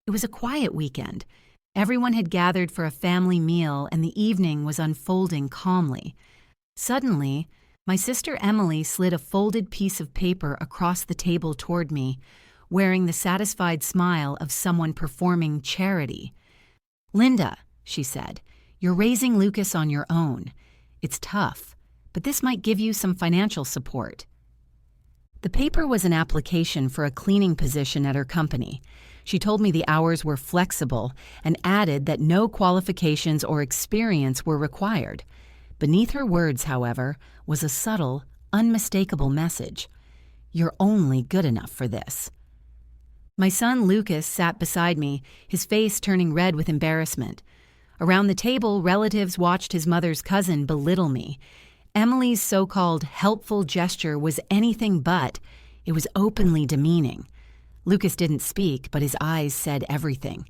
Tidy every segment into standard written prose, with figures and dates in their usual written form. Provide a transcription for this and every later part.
It was a quiet weekend. Everyone had gathered for a family meal and the evening was unfolding calmly. Suddenly, my sister Emily slid a folded piece of paper across the table toward me, wearing the satisfied smile of someone performing charity. "Linda," she said, "you're raising Lucas on your own. It's tough, but this might give you some financial support." The paper was an application for a cleaning position at her company. She told me the hours were flexible and added that no qualifications or experience were required. Beneath her words, however, was a subtle, unmistakable message. "You're only good enough for this." My son Lucas sat beside me, his face turning red with embarrassment. Around the table, relatives watched his mother's cousin belittle me. Emily's so-called helpful gesture was anything but. It was openly demeaning. Lucas didn't speak, but his eyes said everything.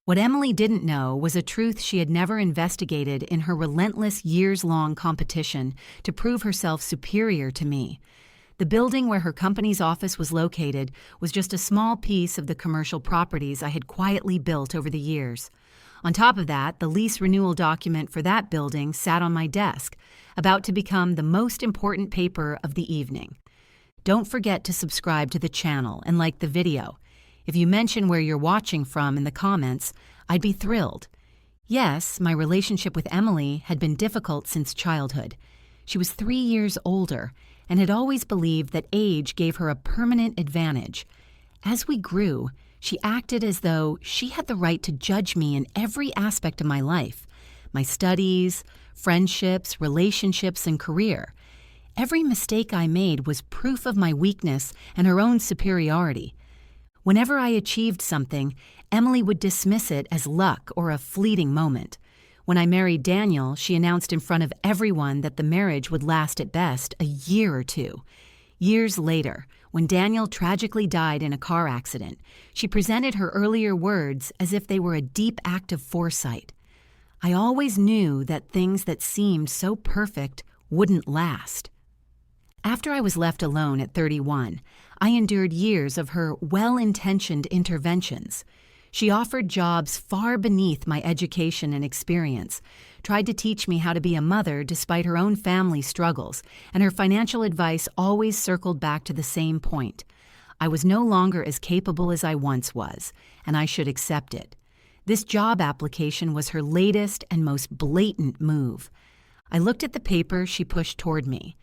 What Emily didn't know was a truth she had never investigated in her relentless years-long competition to prove herself superior to me. The building where her company's office was located was just a small piece of the commercial properties I had quietly built over the years. On top of that, the lease renewal document for that building sat on my desk, about to become the most important paper of the evening. Don't forget to subscribe to the channel and like the video. If you mention where you're watching from in the comments, I'd be thrilled. Yes, my relationship with Emily had been difficult since childhood. She was 3 years older and had always believed that age gave her a permanent advantage. As we grew, she acted as though she had the right to judge me in every aspect of my life, my studies, friendships, relationships, and career. Every mistake I made was proof of my weakness and her own superiority. Whenever I achieved something, Emily would dismiss it as luck or a fleeting moment. When I married Daniel, she announced in front of everyone that the marriage would last at best a year or two. Years later, when Daniel tragically died in a car accident, she presented her earlier words as if they were a deep act of foresight. I always knew that things that seemed so perfect wouldn't last. After I was left alone at 31, I endured years of her well-intentioned interventions. She offered jobs far beneath my education and experience, tried to teach me how to be a mother despite her own family struggles, and her financial advice always circled back to the same point. I was no longer as capable as I once was, and I should accept it. This job application was her latest and most blatant move. I looked at the paper she pushed toward me.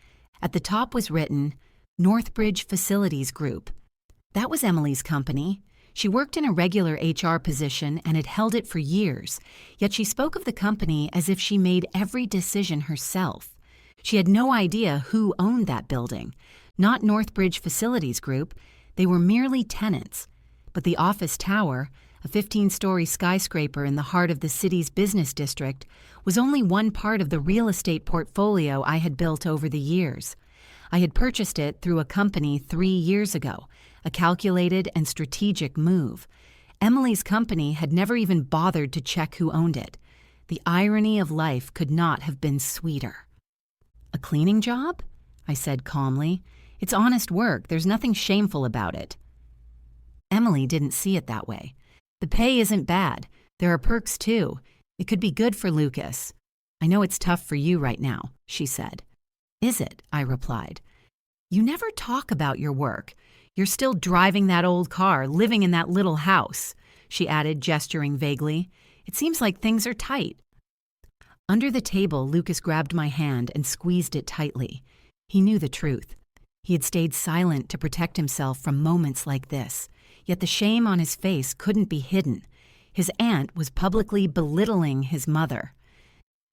At the top was written, "Northbridge Facilities Group." That was Emily's company. She worked in a regular HR position and had held it for years, yet she spoke of the company as if she made every decision herself. She had no idea who owned that building. Not Northbridge Facilities Group. They were merely tenants. But the office tower, a 15-story skyscraper in the heart of the city's business district, was only one part of the real estate portfolio I had built over the years. I had purchased it through a company 3 years ago, a calculated and strategic move. Emily's company had never even bothered to check who owned it. The irony of life could not have been sweeter. "A cleaning job?" I said calmly. "It's honest work. There's nothing shameful about it." Emily didn't see it that way. "The pay isn't bad. There are perks too. It could be good for Lucas. I know it's tough for you right now," she said. "Is it?" I replied. "You never talk about your work. You're still driving that old car, living in that little house," she added, gesturing vaguely. "It seems like things are tight." Under the table, Lucas grabbed my hand and squeezed it tightly. He knew the truth. He had stayed silent to protect himself from moments like this, yet the shame on his face couldn't be hidden. His aunt was publicly belittling his mother.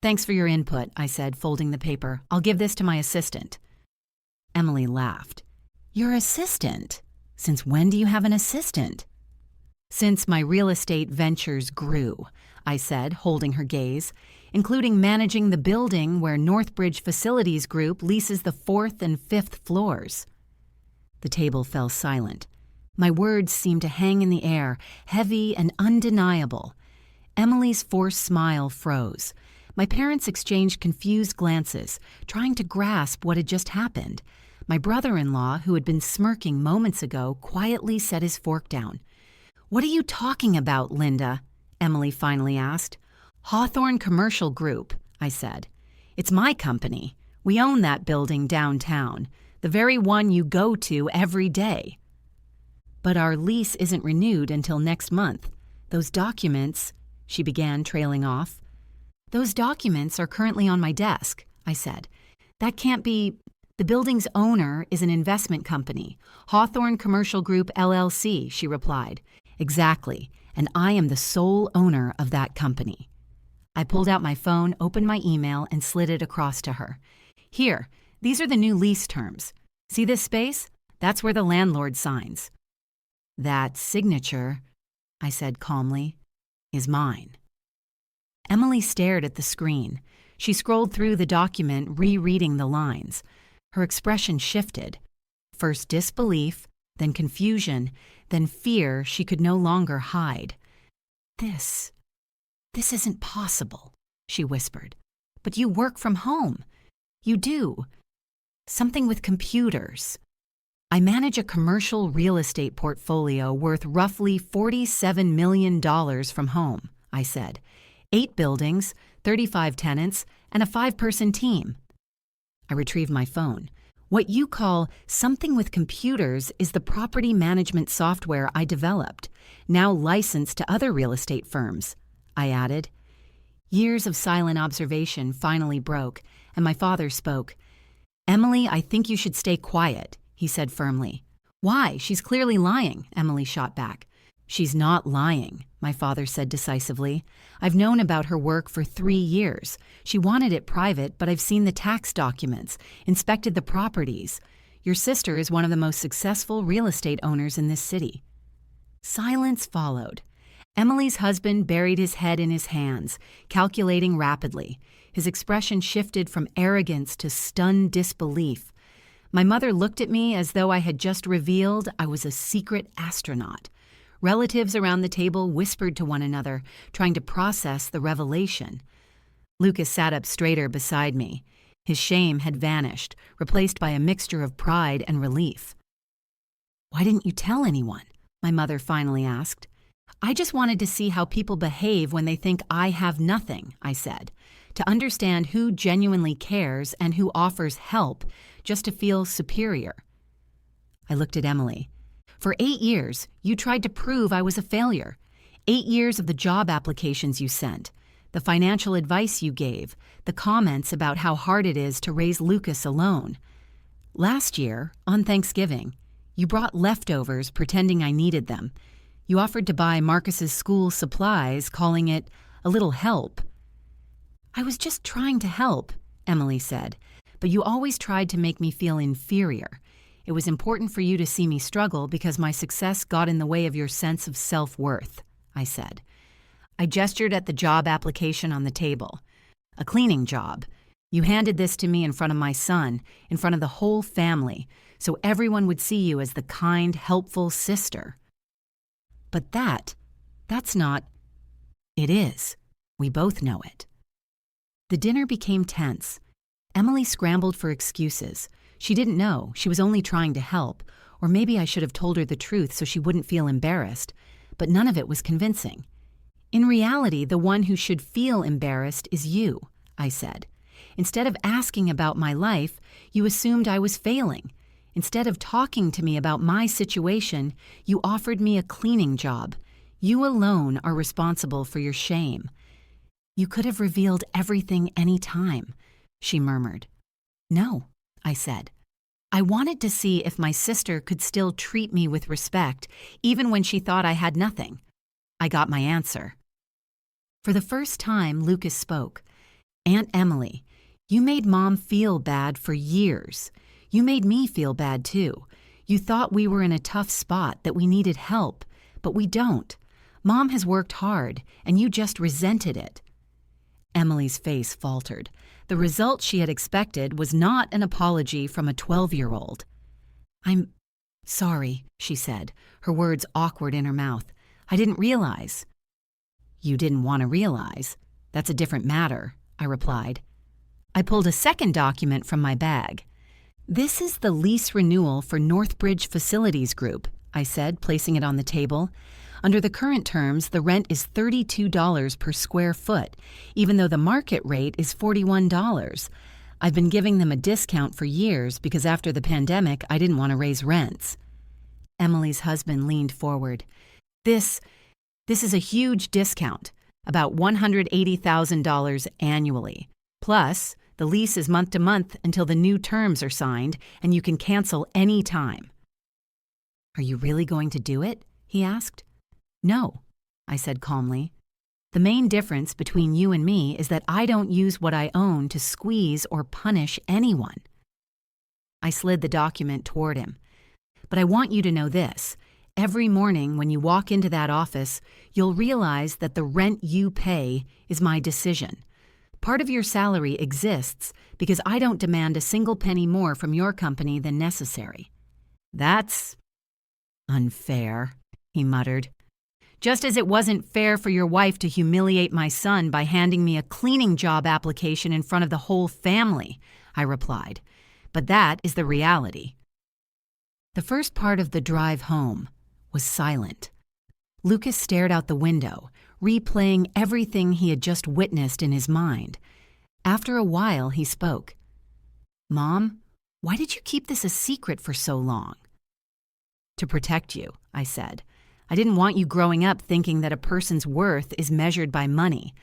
"Thanks for your input," I said, folding the paper. "I'll give this to my assistant." Emily laughed. "Your assistant? Since when do you have an assistant?" "Since my real estate ventures grew," I said, holding her gaze, "including managing the building where Northbridge Facilities Group leases the 4th and 5th floors." The table fell silent. My words seemed to hang in the air, heavy and undeniable. Emily's forced smile froze. My parents exchanged confused glances, trying to grasp what had just happened. My brother-in-law, who had been smirking moments ago, quietly set his fork down. "What are you talking about, Linda?" Emily finally asked. "Hawthorne Commercial Group," I said. "It's my company. We own that building downtown, the very one you go to every day." "But our lease isn't renewed until next month. Those documents," she began, trailing off. "Those documents are currently on my desk," I said. "That can't be—" "The building's owner is an investment company, Hawthorne Commercial Group, LLC," she replied. "Exactly, and I am the sole owner of that company." I pulled out my phone, opened my email, and slid it across to her. "Here, these are the new lease terms. See this space? That's where the landlord signs." "That signature," I said calmly, "is mine." Emily stared at the screen. She scrolled through the document, rereading the lines. Her expression shifted. First disbelief, then confusion, then fear she could no longer hide. This isn't possible," she whispered. "But you work from home. You do. Something with computers." "I manage a commercial real estate portfolio worth roughly $47 million from home," I said. 8 buildings, 35 tenants, and a 5-person team. I retrieved my phone. "What you call something with computers is the property management software I developed, now licensed to other real estate firms," I added. Years of silent observation finally broke, and my father spoke. "Emily, I think you should stay quiet," he said firmly. "Why? She's clearly lying," Emily shot back. "She's not lying," my father said decisively. "I've known about her work for 3 years. She wanted it private, but I've seen the tax documents, inspected the properties. Your sister is one of the most successful real estate owners in this city." Silence followed. Emily's husband buried his head in his hands, calculating rapidly. His expression shifted from arrogance to stunned disbelief. My mother looked at me as though I had just revealed I was a secret astronaut. Relatives around the table whispered to one another, trying to process the revelation. Lucas sat up straighter beside me. His shame had vanished, replaced by a mixture of pride and relief. "Why didn't you tell anyone?" my mother finally asked. "I just wanted to see how people behave when they think I have nothing," I said, "to understand who genuinely cares and who offers help just to feel superior." I looked at Emily. "For 8 years, you tried to prove I was a failure. 8 years of the job applications you sent, the financial advice you gave, the comments about how hard it is to raise Lucas alone. Last year, on Thanksgiving, you brought leftovers pretending I needed them. You offered to buy Marcus's school supplies, calling it a little help." "I was just trying to help," Emily said, "but you always tried to make me feel inferior. It was important for you to see me struggle because my success got in the way of your sense of self-worth," I said. I gestured at the job application on the table. "A cleaning job. You handed this to me in front of my son, in front of the whole family, so everyone would see you as the kind, helpful sister." "But that's not—" "It is. We both know it." The dinner became tense. Emily scrambled for excuses. She didn't know. She was only trying to help. Or maybe I should have told her the truth so she wouldn't feel embarrassed. But none of it was convincing. "In reality, the one who should feel embarrassed is you," I said. "Instead of asking about my life, you assumed I was failing. Instead of talking to me about my situation, you offered me a cleaning job. You alone are responsible for your shame." "You could have revealed everything any time," she murmured. "No," I said. "I wanted to see if my sister could still treat me with respect, even when she thought I had nothing." I got my answer. For the first time, Lucas spoke. "Aunt Emily, you made Mom feel bad for years. You made me feel bad too. You thought we were in a tough spot, that we needed help, but we don't. Mom has worked hard, and you just resented it." Emily's face faltered. The result she had expected was not an apology from a 12-year-old. "I'm sorry," she said, her words awkward in her mouth. "I didn't realize." "You didn't want to realize. That's a different matter," I replied. I pulled a second document from my bag. "This is the lease renewal for Northbridge Facilities Group," I said, placing it on the table. Under the current terms, the rent is $32 per square foot, even though the market rate is $41. I've been giving them a discount for years because after the pandemic, I didn't want to raise rents. Emily's husband leaned forward. This is a huge discount, about $180,000 annually. Plus, the lease is month to month until the new terms are signed, and you can cancel any time. Are you really going to do it? He asked. No, I said calmly. The main difference between you and me is that I don't use what I own to squeeze or punish anyone. I slid the document toward him. But I want you to know this. Every morning when you walk into that office, you'll realize that the rent you pay is my decision. Part of your salary exists because I don't demand a single penny more from your company than necessary. That's unfair, he muttered. Just as it wasn't fair for your wife to humiliate my son by handing me a cleaning job application in front of the whole family, I replied. But that is the reality. The first part of the drive home was silent. Lucas stared out the window, replaying everything he had just witnessed in his mind. After a while, he spoke. Mom, why did you keep this a secret for so long? To protect you, I said. I didn't want you growing up thinking that a person's worth is measured by money.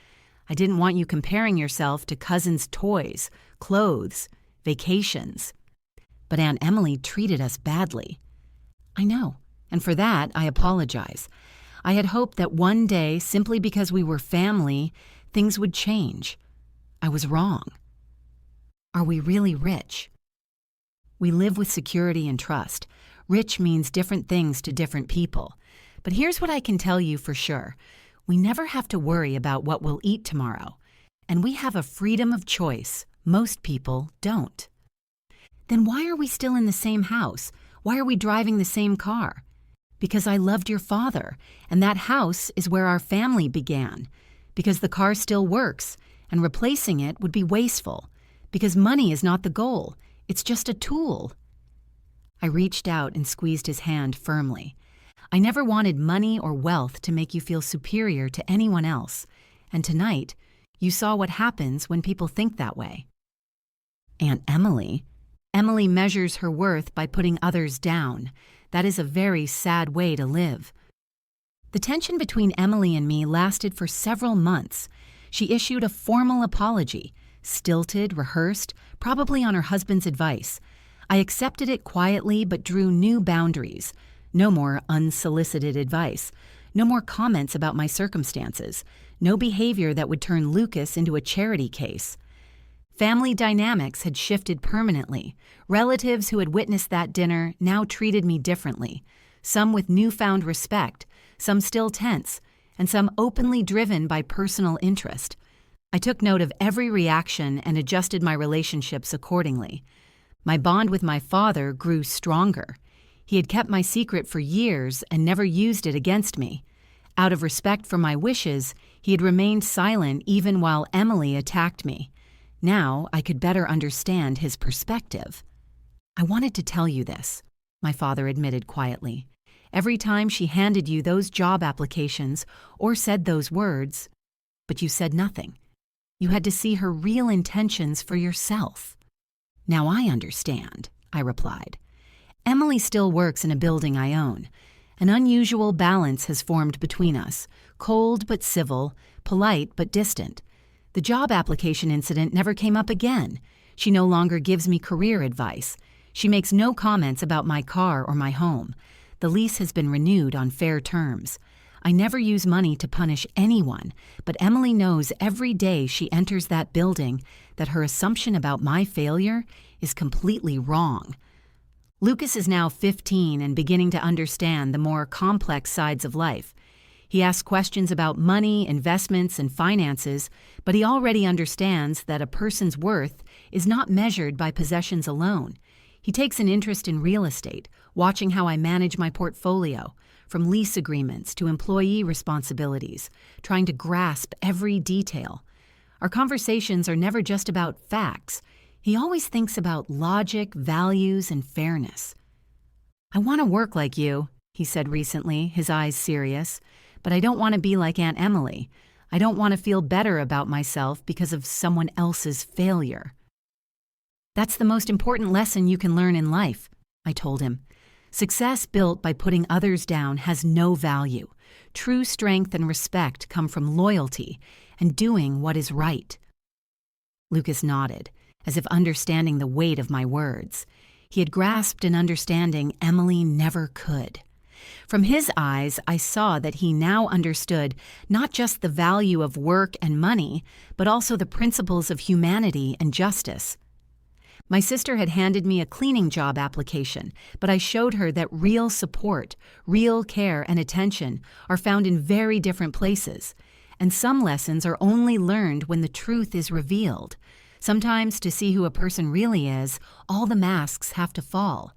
I didn't want you comparing yourself to cousins' toys, clothes, vacations. But Aunt Emily treated us badly. I know, and for that I apologize. I had hoped that one day, simply because we were family, things would change. I was wrong. Are we really rich? We live with security and trust. Rich means different things to different people. But here's what I can tell you for sure. We never have to worry about what we'll eat tomorrow. And we have a freedom of choice. Most people don't. Then why are we still in the same house? Why are we driving the same car? Because I loved your father, and that house is where our family began. Because the car still works, and replacing it would be wasteful. Because money is not the goal. It's just a tool. I reached out and squeezed his hand firmly. I never wanted money or wealth to make you feel superior to anyone else. And tonight, you saw what happens when people think that way. Aunt Emily measures her worth by putting others down. That is a very sad way to live. The tension between Emily and me lasted for several months. She issued a formal apology, stilted, rehearsed, probably on her husband's advice. I accepted it quietly but drew new boundaries. No more unsolicited advice. No more comments about my circumstances. No behavior that would turn Lucas into a charity case. Family dynamics had shifted permanently. Relatives who had witnessed that dinner now treated me differently. Some with newfound respect, some still tense, and some openly driven by personal interest. I took note of every reaction and adjusted my relationships accordingly. My bond with my father grew stronger. He had kept my secret for years and never used it against me. Out of respect for my wishes, he had remained silent even while Emily attacked me. Now I could better understand his perspective. I wanted to tell you this, my father admitted quietly. Every time she handed you those job applications or said those words, but you said nothing. You had to see her real intentions for yourself. Now I understand, I replied. Emily still works in a building I own. An unusual balance has formed between us, cold but civil, polite but distant. The job application incident never came up again. She no longer gives me career advice. She makes no comments about my car or my home. The lease has been renewed on fair terms. I never use money to punish anyone, but Emily knows every day she enters that building that her assumption about my failure is completely wrong. Lucas is now 15 and beginning to understand the more complex sides of life. He asks questions about money, investments, and finances, but he already understands that a person's worth is not measured by possessions alone. He takes an interest in real estate, watching how I manage my portfolio, from lease agreements to employee responsibilities, trying to grasp every detail. Our conversations are never just about facts. He always thinks about logic, values, and fairness. I want to work like you, he said recently, his eyes serious. "But I don't want to be like Aunt Emily. I don't want to feel better about myself because of someone else's failure." "That's the most important lesson you can learn in life," I told him. "Success built by putting others down has no value. True strength and respect come from loyalty and doing what is right." Lucas nodded, as if understanding the weight of my words. He had grasped an understanding Emily never could. From his eyes, I saw that he now understood not just the value of work and money, but also the principles of humanity and justice. My sister had handed me a cleaning job application, but I showed her that real support, real care and attention are found in very different places, and some lessons are only learned when the truth is revealed. Sometimes, to see who a person really is, all the masks have to fall.